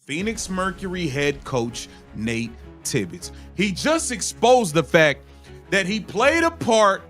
Phoenix Mercury head coach Nate Tibbetts. He just exposed the fact that he played a part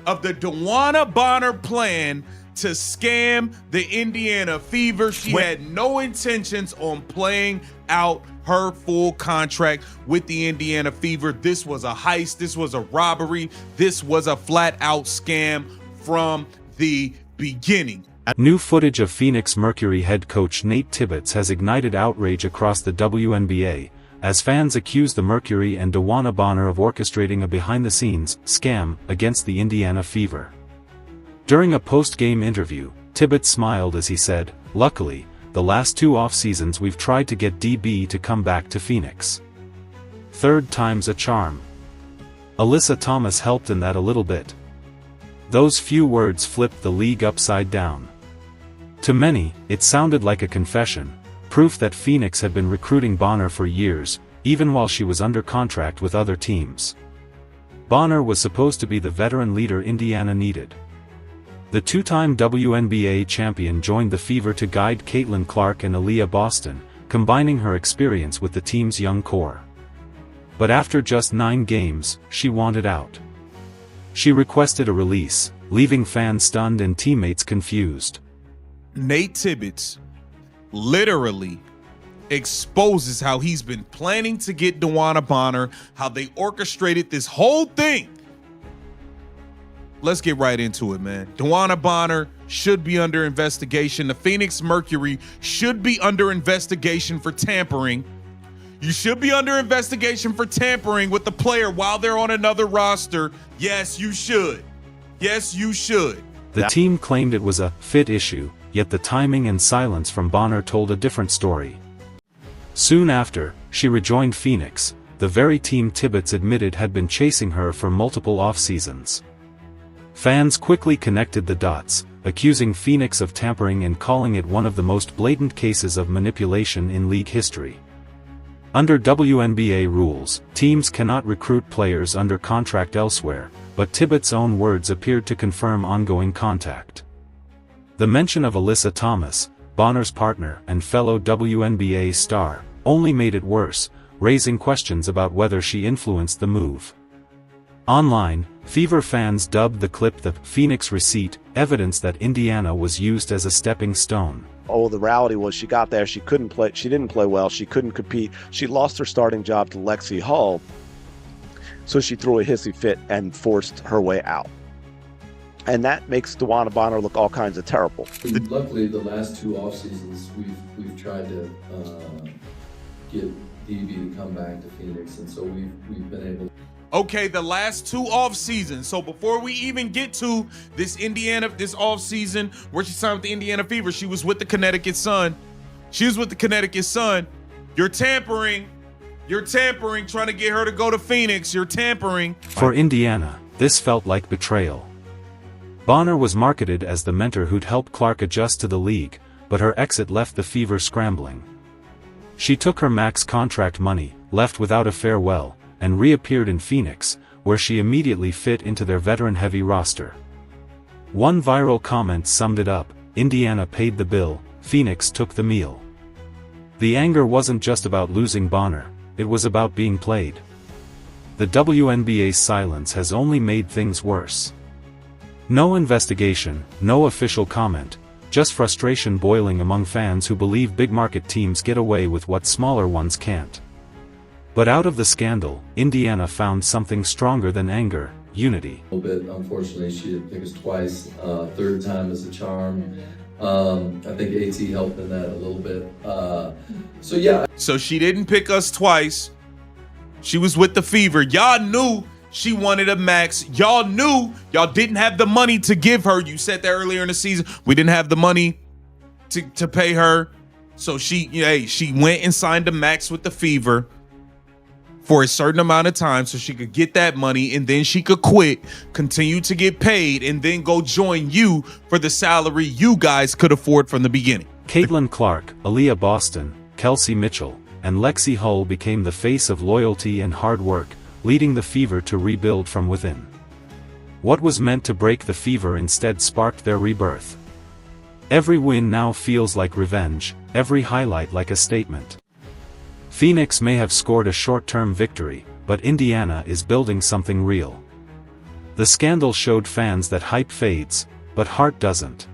of the DeWanna Bonner plan to scam the Indiana Fever. She had no intentions on playing out her full contract with the Indiana Fever. This was a heist. This was a robbery. This was a flat-out scam from the beginning. New footage of Phoenix Mercury head coach Nate Tibbetts has ignited outrage across the WNBA, as fans accuse the Mercury and DeWanna Bonner of orchestrating a behind-the-scenes scam against the Indiana Fever. During a post-game interview, Tibbetts smiled as he said, "Luckily, the last 2 off-seasons we've tried to get DB to come back to Phoenix. Third time's a charm. Alyssa Thomas helped in that a little bit." Those few words flipped the league upside down. To many, it sounded like a confession, proof that Phoenix had been recruiting Bonner for years, even while she was under contract with other teams. Bonner was supposed to be the veteran leader Indiana needed. The 2-time WNBA champion joined the Fever to guide Caitlin Clark and Aaliyah Boston, combining her experience with the team's young core. But after just 9 games, she wanted out. She requested a release, leaving fans stunned and teammates confused. Nate Tibbetts literally exposes how he's been planning to get DeWanna Bonner, how they orchestrated this whole thing. Let's get right into it, man. DeWanna Bonner should be under investigation. The Phoenix Mercury should be under investigation for tampering. You should be under investigation for tampering with the player while they're on another roster. Yes, you should. Yes, you should. The team claimed it was a fit issue, yet the timing and silence from Bonner told a different story. Soon after, she rejoined Phoenix, the very team Tibbetts admitted had been chasing her for multiple off-seasons. Fans quickly connected the dots, accusing Phoenix of tampering and calling it one of the most blatant cases of manipulation in league history. Under WNBA rules, teams cannot recruit players under contract elsewhere, but Tibbetts' own words appeared to confirm ongoing contact. The mention of Alyssa Thomas, Bonner's partner and fellow WNBA star, only made it worse, raising questions about whether she influenced the move. Online, Fever fans dubbed the clip the Phoenix receipt, evidence that Indiana was used as a stepping stone. Oh, the reality was she got there, she couldn't play, she didn't play well, she couldn't compete, she lost her starting job to Lexi Hull, so she threw a hissy fit and forced her way out. And that makes DeWanna Bonner look all kinds of terrible. Luckily, the last 2 off seasons, we've tried to get DB to come back to Phoenix, and so we've been able. Okay, the last 2 off seasons. So before we even get to this off season where she signed with the Indiana Fever, she was with the Connecticut Sun. She was with the Connecticut Sun. You're tampering, trying to get her to go to Phoenix. You're tampering. For Indiana, this felt like betrayal. Bonner was marketed as the mentor who'd help Clark adjust to the league, but her exit left the Fever scrambling. She took her max contract money, left without a farewell, and reappeared in Phoenix, where she immediately fit into their veteran-heavy roster. One viral comment summed it up: Indiana paid the bill, Phoenix took the meal. The anger wasn't just about losing Bonner, it was about being played. The WNBA's silence has only made things worse. No investigation, no official comment, just frustration boiling among fans who believe big-market teams get away with what smaller ones can't. But out of the scandal, Indiana found something stronger than anger: unity. A little bit, unfortunately, she didn't pick us twice. Third time is a charm. I think AT helped in that a little bit. So yeah. So she didn't pick us twice. She was with the Fever. Y'all knew she wanted a max. Y'all knew y'all didn't have the money to give her. You said that earlier in the season. We didn't have the money to pay her. So she went and signed a max with the Fever for a certain amount of time so she could get that money, and then she could quit, continue to get paid, and then go join you for the salary you guys could afford from the beginning. Caitlin Clark, Aaliyah Boston, Kelsey Mitchell, and Lexi Hull became the face of loyalty and hard work, leading the Fever to rebuild from within. What was meant to break the Fever instead sparked their rebirth. Every win now feels like revenge, every highlight like a statement. Phoenix may have scored a short-term victory, but Indiana is building something real. The scandal showed fans that hype fades, but heart doesn't.